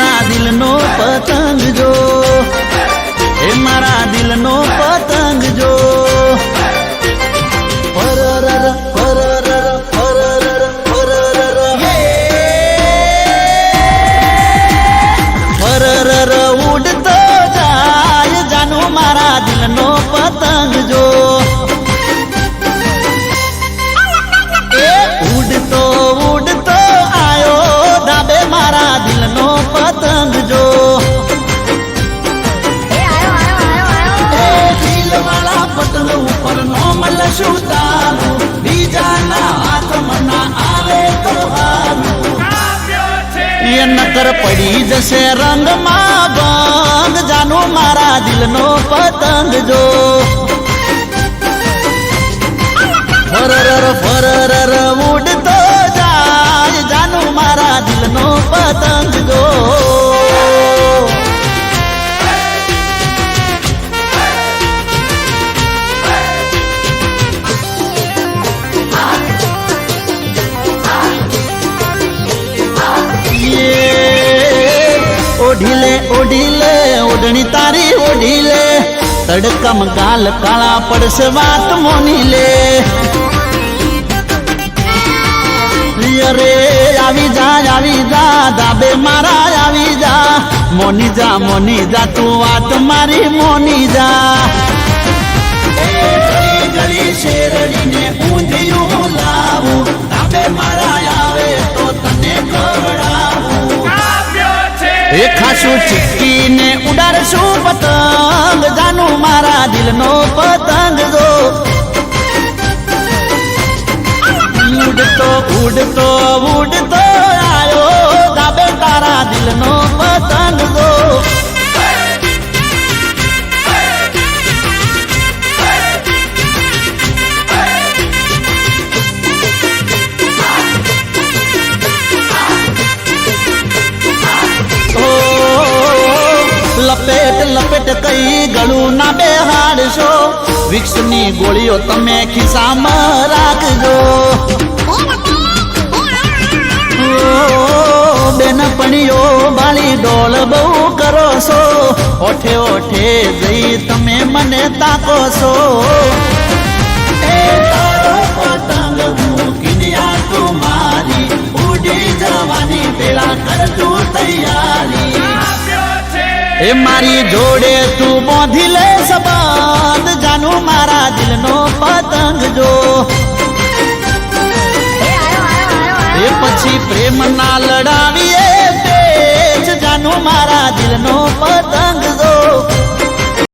મારા દિલનો પતંગ જો, એ મારા દિલનો પતંગ જો. ફરરર ફરરર ફરરર ફરરર ફરરર ઉડતો જાય જાનું મારા દિલનો પતંગ જો. ઉડતો ઉડતો આયો ધાબે મારા દિલનો પતંગ જો. દિલવાળા પતંગ ઉપર નો મલ સુતારું, બીજાના હાથમાં ના આવે તો હારું. એ નકર પડી જશે રંગમાં ભંગ જાનું મારા દિલનો પતંગ જો. ફરરર ફરરર ઉડતો જાય જાનું મારા દિલનો પતંગ જો. ઓઢીલે ઓઢીલે ઓઢણી તારી ઓઢીલે, તડકમ ગાલ કાળા પડશે વાત મોની લે. અરે આવી જા દાબે મારા આવી જા, મોની જા તું વાત મારી મોની જા. ગળી શેરડીને ઊંધિયું લાવું, દાબે મારા આવે તો તને ખવડાવું. એ ખાસું ચીકીને ઉડાડશું પતંગ જાનું મારા દિલનો પતંગ જો. ઉડતો ઉડતો ઉડતો આયો દાબે તારા દિલનો પતંગ જો. લપેટ લપેટ કઈ ગળું ના બેહાડશો, વિક્ષની ગોળીઓ તમે ખિસ્સામાં રાખજો. બેનપણીઓ બાળી ડોળ બહુ કરો છો, ઓઠે ઓઠે જઈ તમે મને તાકો છો. એ તારો પતંગ મૂકીને આ તું મારી, ઉડી જવાની પેલા કરતું તૈયારી. એ મારી જોડે તું બાંધી લે સંબંધ જાનું મારા દિલનો પતંગ જો. એ પછી પ્રેમ ના લડાવીએ પેચ જાનું મારા દિલનો પતંગ